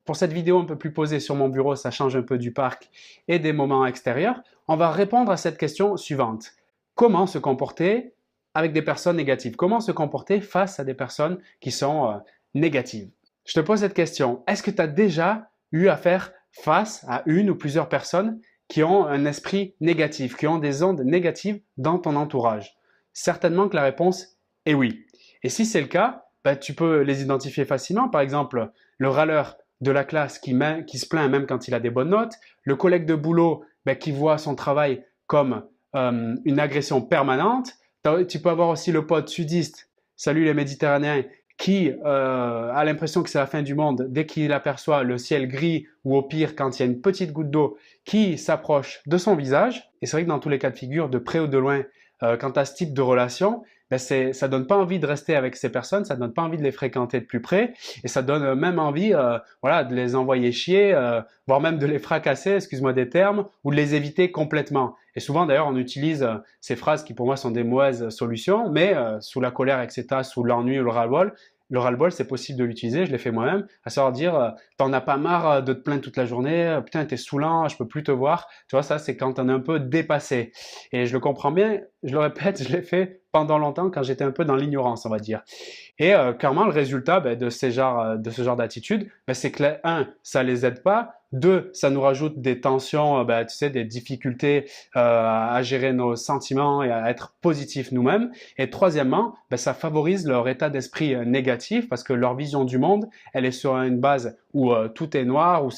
pour cette vidéo un peu plus posée sur mon bureau, ça change un peu du parc et des moments extérieurs, on va répondre à cette question suivante. Comment se comporter avec des personnes négatives? Comment se comporter face à des personnes qui sont négatives? Je te pose cette question. Est-ce que tu as déjà eu à faire face à une ou plusieurs personnes qui ont un esprit négatif, qui ont des ondes négatives dans ton entourage? Certainement que la réponse est oui. Et si c'est le cas, tu peux les identifier facilement. Par exemple, le râleur de la classe qui se plaint même quand il a des bonnes notes, le collègue de boulot qui voit son travail comme une agression permanente. Tu peux avoir aussi le pote sudiste, salut les Méditerranéens, qui a l'impression que c'est la fin du monde dès qu'il aperçoit le ciel gris ou au pire quand il y a une petite goutte d'eau qui s'approche de son visage. Et c'est vrai que dans tous les cas de figure, de près ou de loin, quand tu as ce type de relation, ça donne pas envie de rester avec ces personnes, ça donne pas envie de les fréquenter de plus près et ça donne même envie de les envoyer chier, voire même de les fracasser, excuse-moi des termes, ou de les éviter complètement. Et souvent d'ailleurs on utilise ces phrases qui pour moi sont des mauvaises solutions, mais sous la colère, etc., sous l'ennui ou le ras-le-bol, c'est possible de l'utiliser, je l'ai fait moi-même, à savoir dire t'en as pas marre de te plaindre toute la journée, putain t'es saoulant, je peux plus te voir. Tu vois, ça c'est quand on est un peu dépassé. Et je le comprends bien, je le répète, je l'ai fait pendant longtemps quand j'étais un peu dans l'ignorance, on va dire. Et clairement, le résultat de ce genre d'attitude, c'est que, un, ça les aide pas. Deux, ça nous rajoute des tensions, tu sais, des difficultés à gérer nos sentiments et à être positifs nous-mêmes. Et troisièmement, ça favorise leur état d'esprit négatif parce que leur vision du monde, elle est sur une base où tout est noir, où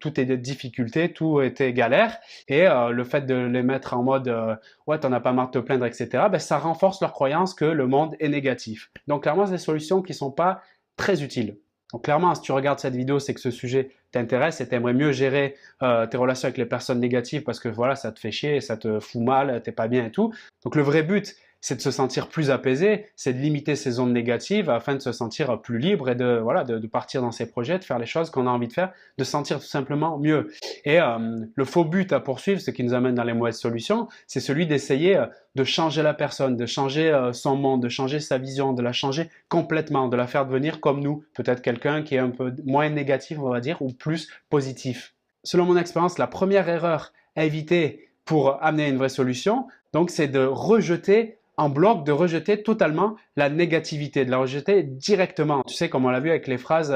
tout est des difficultés, tout est galère. Et le fait de les mettre en mode ouais, t'en as pas marre de te plaindre, etc., ça renforce leur croyance que le monde est négatif. Donc clairement, c'est des solutions qui ne sont pas très utiles. Donc clairement, si tu regardes cette vidéo, c'est que ce sujet t'intéresse et tu aimerais mieux gérer tes relations avec les personnes négatives parce que voilà, ça te fait chier, ça te fout mal, t'es pas bien et tout. Donc le vrai but, c'est de se sentir plus apaisé, c'est de limiter ces ondes négatives afin de se sentir plus libre et de partir dans ses projets, de faire les choses qu'on a envie de faire, de se sentir tout simplement mieux. Et le faux but à poursuivre, ce qui nous amène dans les mauvaises solutions, c'est celui d'essayer de changer la personne, de changer son monde, de changer sa vision, de la changer complètement, de la faire devenir comme nous, peut-être quelqu'un qui est un peu moins négatif, on va dire, ou plus positif. Selon mon expérience, la première erreur à éviter pour amener une vraie solution, donc c'est de rejeter en bloc, de rejeter totalement la négativité, de la rejeter directement. Tu sais, comme on l'a vu avec les phrases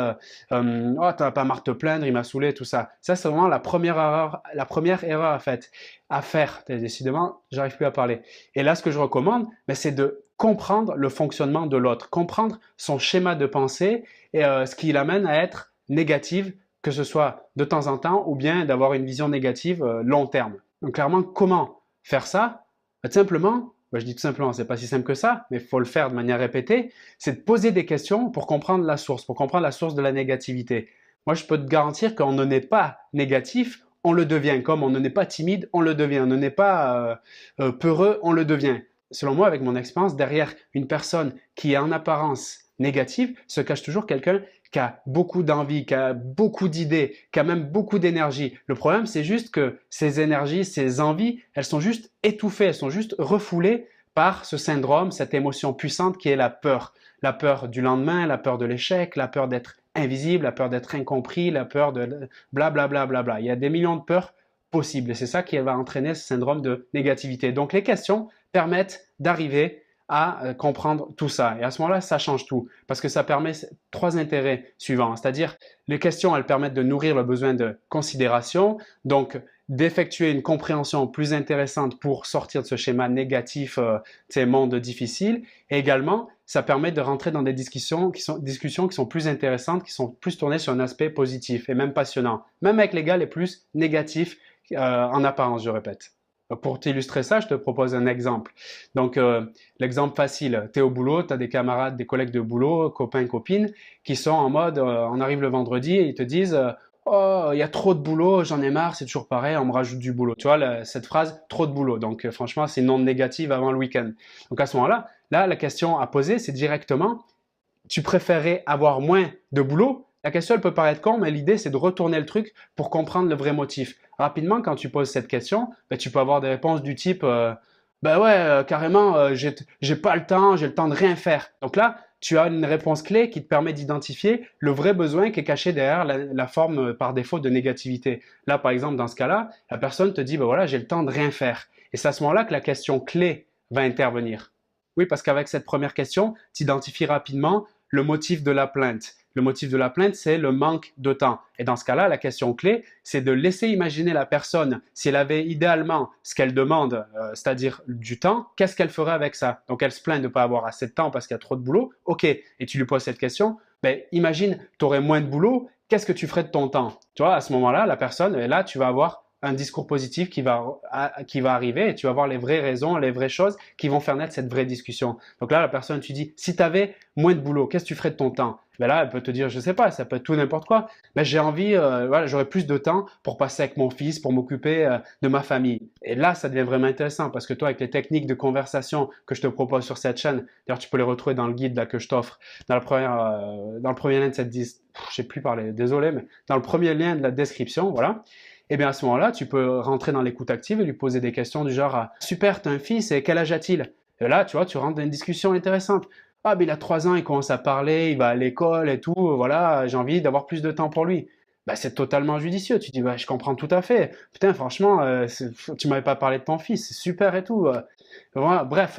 oh, t'en as pas marre de te plaindre, il m'a saoulé, tout ça. Ça, c'est vraiment la première erreur à faire. Décidément, j'arrive plus à parler. Et là, ce que je recommande, c'est de comprendre le fonctionnement de l'autre, comprendre son schéma de pensée et ce qui l'amène à être négative, que ce soit de temps en temps ou bien d'avoir une vision négative long terme. Donc clairement, comment faire ça? Tout simplement, je dis tout simplement, c'est pas si simple que ça, mais il faut le faire de manière répétée, c'est de poser des questions pour comprendre la source de la négativité. Moi, je peux te garantir qu'on ne n'est pas négatif, on le devient. Comme on ne n'est pas timide, on le devient. On ne n'est pas peureux, on le devient. Selon moi, avec mon expérience, derrière une personne qui est en apparence négative, se cache toujours quelqu'un qui a beaucoup d'envie, qui a beaucoup d'idées, qui a même beaucoup d'énergie. Le problème, c'est juste que ces énergies, ces envies, elles sont juste étouffées, elles sont juste refoulées par ce syndrome, cette émotion puissante qui est la peur. La peur du lendemain, la peur de l'échec, la peur d'être invisible, la peur d'être incompris, la peur de blablabla. Bla, bla, bla. Il y a des millions de peurs possibles et c'est ça qui va entraîner ce syndrome de négativité. Donc les questions permettent d'arriver à comprendre tout ça. Et à ce moment-là, ça change tout parce que ça permet trois intérêts suivants. C'est-à-dire, les questions, elles permettent de nourrir le besoin de considération, donc d'effectuer une compréhension plus intéressante pour sortir de ce schéma négatif, ces mondes difficiles. Et également, ça permet de rentrer dans des discussions qui sont plus intéressantes, qui sont plus tournées sur un aspect positif et même passionnant. Même avec les gars les plus négatifs en apparence, je répète. Pour t'illustrer ça, je te propose un exemple. Donc, l'exemple facile, tu es au boulot, tu as des camarades, des collègues de boulot, copains, copines, qui sont en mode, on arrive le vendredi et ils te disent oh, il y a trop de boulot, j'en ai marre, c'est toujours pareil, on me rajoute du boulot. Tu vois, cette phrase, trop de boulot. Donc, franchement, c'est une onde négative avant le week-end. Donc, à ce moment-là, la question à poser, c'est directement, tu préférais avoir moins de boulot? La question, elle peut paraître con, mais l'idée, c'est de retourner le truc pour comprendre le vrai motif. Rapidement, quand tu poses cette question, tu peux avoir des réponses du type Ben ouais, carrément, j'ai pas le temps, j'ai le temps de rien faire. Donc là, tu as une réponse clé qui te permet d'identifier le vrai besoin qui est caché derrière la forme par défaut de négativité. Là, par exemple, dans ce cas-là, la personne te dit, ben voilà, j'ai le temps de rien faire. Et c'est à ce moment-là que la question clé va intervenir. Oui, parce qu'avec cette première question, tu identifies rapidement le motif de la plainte. Le motif de la plainte, c'est le manque de temps. Et dans ce cas-là, la question clé, c'est de laisser imaginer la personne, si elle avait idéalement ce qu'elle demande, c'est-à-dire du temps, qu'est-ce qu'elle ferait avec ça? Donc elle se plaint de ne pas avoir assez de temps parce qu'il y a trop de boulot. OK, et tu lui poses cette question, ben, imagine, tu aurais moins de boulot, qu'est-ce que tu ferais de ton temps? Tu vois, à ce moment-là, la personne, et là, tu vas avoir un discours positif qui va arriver et tu vas voir les vraies raisons, les vraies choses qui vont faire naître cette vraie discussion. Donc là, la personne, tu dis, si tu avais moins de boulot, qu'est-ce que tu ferais de ton temps? Ben là, elle peut te dire, je sais pas, ça peut être tout n'importe quoi. Ben, j'ai envie, voilà, j'aurais plus de temps pour passer avec mon fils, pour m'occuper de ma famille. Et là, ça devient vraiment intéressant parce que toi, avec les techniques de conversation que je te propose sur cette chaîne, d'ailleurs, tu peux les retrouver dans le guide là, que je t'offre, dans le premier lien de cette, je sais plus parler, désolé, mais dans le premier lien de la description, voilà. Et bien à ce moment-là, tu peux rentrer dans l'écoute active et lui poser des questions du genre super, t'as un fils et quel âge a-t-il? Et là, tu vois, tu rentres dans une discussion intéressante. Ah, mais il a 3 ans, il commence à parler, il va à l'école et tout, voilà, j'ai envie d'avoir plus de temps pour lui. Bah, c'est totalement judicieux. Tu dis, bah, je comprends tout à fait. Putain, franchement, tu m'avais pas parlé de ton fils, c'est super et tout. Voilà, bref,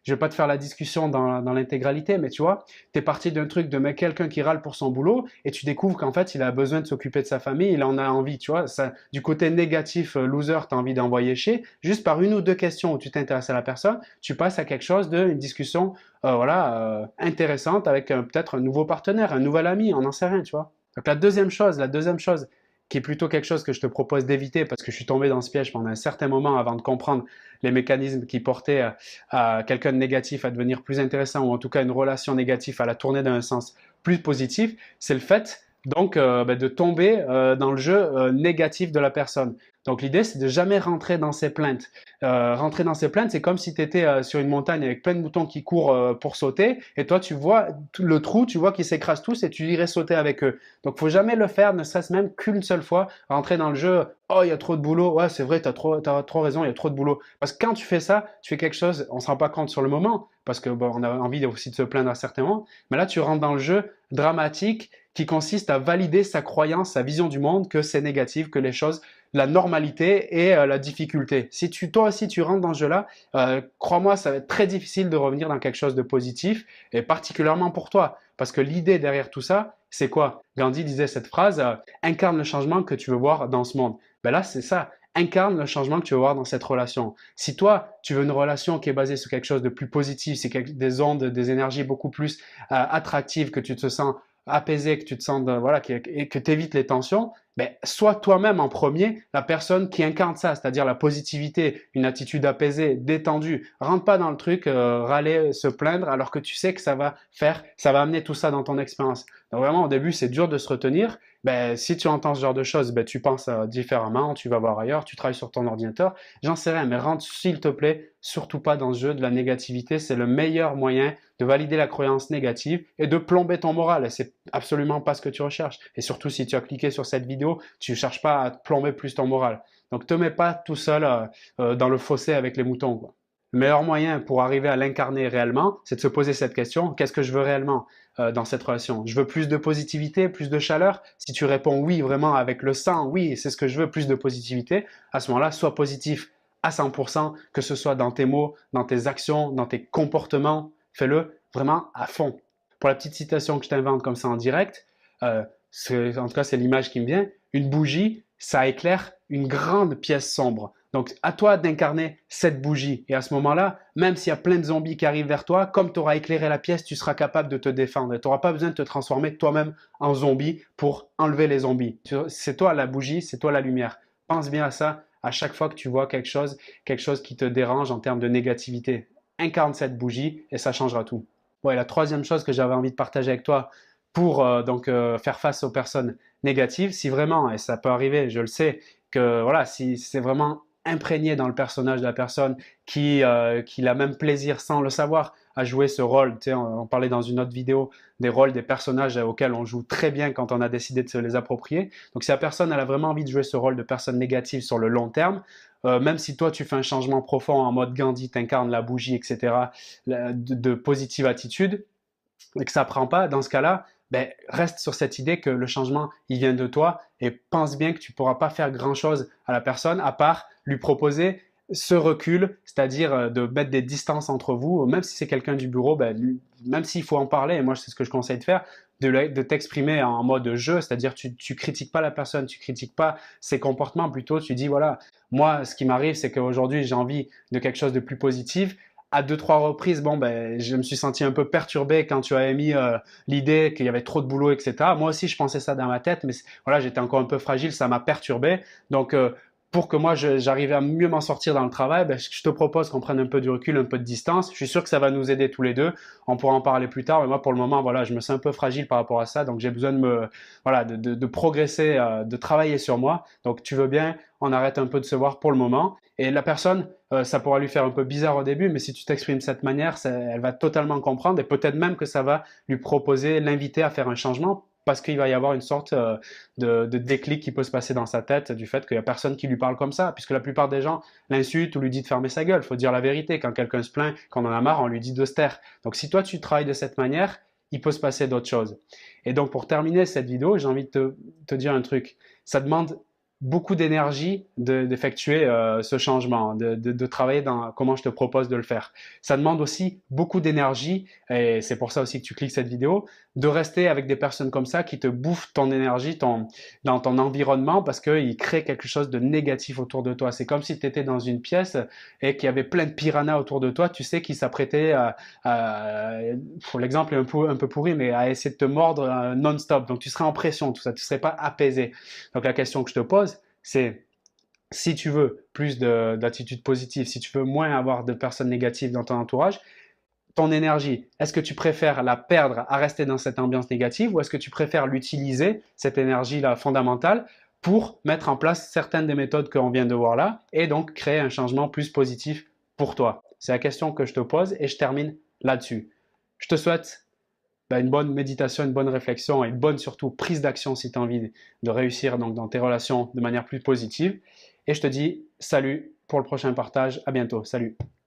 je vais pas te faire la discussion dans l'intégralité, mais tu vois, tu es parti d'un truc de mettre quelqu'un qui râle pour son boulot et tu découvres qu'en fait, il a besoin de s'occuper de sa famille, il en a envie, tu vois. Ça, du côté négatif, loser, tu as envie d'envoyer chier. Juste par une ou deux questions où tu t'intéresses à la personne, tu passes à quelque chose une discussion voilà, intéressante avec peut-être un nouveau partenaire, un nouvel ami, on n'en sait rien, tu vois. Donc la deuxième chose qui est plutôt quelque chose que je te propose d'éviter parce que je suis tombé dans ce piège pendant un certain moment avant de comprendre les mécanismes qui portaient à quelqu'un de négatif à devenir plus intéressant ou en tout cas une relation négative à la tourner dans un sens plus positif, c'est le fait donc de tomber dans le jeu négatif de la personne. Donc l'idée, c'est de jamais rentrer dans ses plaintes. Rentrer dans ses plaintes, c'est comme si tu étais sur une montagne avec plein de moutons qui courent pour sauter, et toi tu vois le trou, tu vois qu'ils s'écrasent tous, et tu irais sauter avec eux. Donc faut jamais le faire, ne serait-ce même qu'une seule fois, rentrer dans le jeu, oh il y a trop de boulot, ouais c'est vrai, t'as trop raison, il y a trop de boulot. Parce que quand tu fais ça, tu fais quelque chose, on ne se rend pas compte sur le moment, parce que bon, on a envie aussi de se plaindre à certains moments, mais là tu rentres dans le jeu dramatique qui consiste à valider sa croyance, sa vision du monde, que c'est négatif, que les choses, la normalité et la difficulté. Si toi aussi tu rentres dans ce jeu-là, crois-moi, ça va être très difficile de revenir dans quelque chose de positif, et particulièrement pour toi. Parce que l'idée derrière tout ça, c'est quoi? Gandhi disait cette phrase, incarne le changement que tu veux voir dans ce monde. Ben là, c'est ça. Incarne le changement que tu veux voir dans cette relation. Si toi, tu veux une relation qui est basée sur quelque chose de plus positif, c'est des ondes, des énergies beaucoup plus attractives, que tu te sens apaisé, que tu te sens voilà, et que tu évites les tensions, ben, sois toi-même en premier la personne qui incarne ça, c'est-à-dire la positivité, une attitude apaisée, détendue. Rentre pas dans le truc, râler, se plaindre, alors que tu sais que ça va amener tout ça dans ton expérience. Donc vraiment, au début, c'est dur de se retenir. Ben, si tu entends ce genre de choses, ben, tu penses différemment, tu vas voir ailleurs, tu travailles sur ton ordinateur. J'en sais rien, mais rentre, s'il te plaît, surtout pas dans ce jeu de la négativité. C'est le meilleur moyen de valider la croyance négative et de plomber ton moral. Et c'est absolument pas ce que tu recherches. Et surtout, si tu as cliqué sur cette vidéo, tu ne cherches pas à plomber plus ton moral. Donc, te mets pas tout seul dans le fossé avec les moutons, quoi. Le meilleur moyen pour arriver à l'incarner réellement, c'est de se poser cette question, qu'est-ce que je veux réellement dans cette relation? Je veux plus de positivité, plus de chaleur? Si tu réponds oui, vraiment avec le sang, oui, c'est ce que je veux, plus de positivité, à ce moment-là, sois positif à 100%, que ce soit dans tes mots, dans tes actions, dans tes comportements, fais-le vraiment à fond. Pour la petite citation que je t'invente comme ça en direct, en tout cas c'est l'image qui me vient, une bougie, ça éclaire une grande pièce sombre. Donc, à toi d'incarner cette bougie. Et à ce moment-là, même s'il y a plein de zombies qui arrivent vers toi, comme tu auras éclairé la pièce, tu seras capable de te défendre. Et tu n'auras pas besoin de te transformer toi-même en zombie pour enlever les zombies. C'est toi la bougie, c'est toi la lumière. Pense bien à ça à chaque fois que tu vois quelque chose qui te dérange en termes de négativité. Incarne cette bougie et ça changera tout. Bon, et la troisième chose que j'avais envie de partager avec toi pour faire face aux personnes négatives, si vraiment, et ça peut arriver, je le sais, que voilà, si c'est vraiment imprégné dans le personnage de la personne qui a même plaisir sans le savoir à jouer ce rôle. Tu sais, on parlait dans une autre vidéo des rôles des personnages auxquels on joue très bien quand on a décidé de se les approprier. Donc si la personne elle a vraiment envie de jouer ce rôle de personne négative sur le long terme, même si toi tu fais un changement profond en mode Gandhi, t'incarnes la bougie, etc., de positive attitude, et que ça prend pas, dans ce cas-là, ben, reste sur cette idée que le changement, il vient de toi et pense bien que tu pourras pas faire grand-chose à la personne à part lui proposer ce recul, c'est-à-dire de mettre des distances entre vous, même si c'est quelqu'un du bureau, ben, même s'il faut en parler, et moi c'est ce que je conseille de faire, de t'exprimer en mode jeu, c'est-à-dire tu critiques pas la personne, tu critiques pas ses comportements, plutôt tu dis voilà, moi ce qui m'arrive c'est qu'aujourd'hui j'ai envie de quelque chose de plus positif, à deux, trois reprises, bon, ben, je me suis senti un peu perturbé quand tu as émis l'idée qu'il y avait trop de boulot, etc. Moi aussi, je pensais ça dans ma tête, mais voilà, j'étais encore un peu fragile, ça m'a perturbé. Donc, pour que moi, j'arrive à mieux m'en sortir dans le travail, ben, je te propose qu'on prenne un peu du recul, un peu de distance. Je suis sûr que ça va nous aider tous les deux. On pourra en parler plus tard, mais moi, pour le moment, voilà, je me sens un peu fragile par rapport à ça. Donc, j'ai besoin voilà, de progresser, de travailler sur moi. Donc, tu veux bien, on arrête un peu de se voir pour le moment. Et la personne, ça pourra lui faire un peu bizarre au début, mais si tu t'exprimes de cette manière, elle va totalement comprendre et peut-être même que ça va lui proposer, l'inviter à faire un changement parce qu'il va y avoir une sorte de déclic qui peut se passer dans sa tête du fait qu'il n'y a personne qui lui parle comme ça, puisque la plupart des gens l'insultent ou lui disent de fermer sa gueule. Il faut dire la vérité. Quand quelqu'un se plaint, quand on en a marre, on lui dit de se taire. Donc si toi tu travailles de cette manière, il peut se passer d'autres choses. Et donc pour terminer cette vidéo, j'ai envie de te dire un truc. Ça demande beaucoup d'énergie d'effectuer ce changement, de travailler dans comment je te propose de le faire. Ça demande aussi beaucoup d'énergie, et c'est pour ça aussi que tu cliques cette vidéo, de rester avec des personnes comme ça qui te bouffent ton énergie dans ton environnement parce qu'ils créent quelque chose de négatif autour de toi. C'est comme si tu étais dans une pièce et qu'il y avait plein de piranhas autour de toi, tu sais, qui s'apprêtaient l'exemple est un peu pourri, mais à essayer de te mordre non-stop. Donc tu serais en pression, tout ça, tu ne serais pas apaisé. Donc la question que je te pose, c'est si tu veux plus d'attitude positive, si tu veux moins avoir de personnes négatives dans ton entourage, ton énergie, est-ce que tu préfères la perdre à rester dans cette ambiance négative ou est-ce que tu préfères l'utiliser, cette énergie-là fondamentale, pour mettre en place certaines des méthodes qu'on vient de voir là et donc créer un changement plus positif pour toi? C'est la question que je te pose et je termine là-dessus. Je te souhaite une bonne méditation, une bonne réflexion et une bonne surtout prise d'action si tu as envie de réussir donc, dans tes relations de manière plus positive. Et je te dis salut pour le prochain partage. À bientôt. Salut.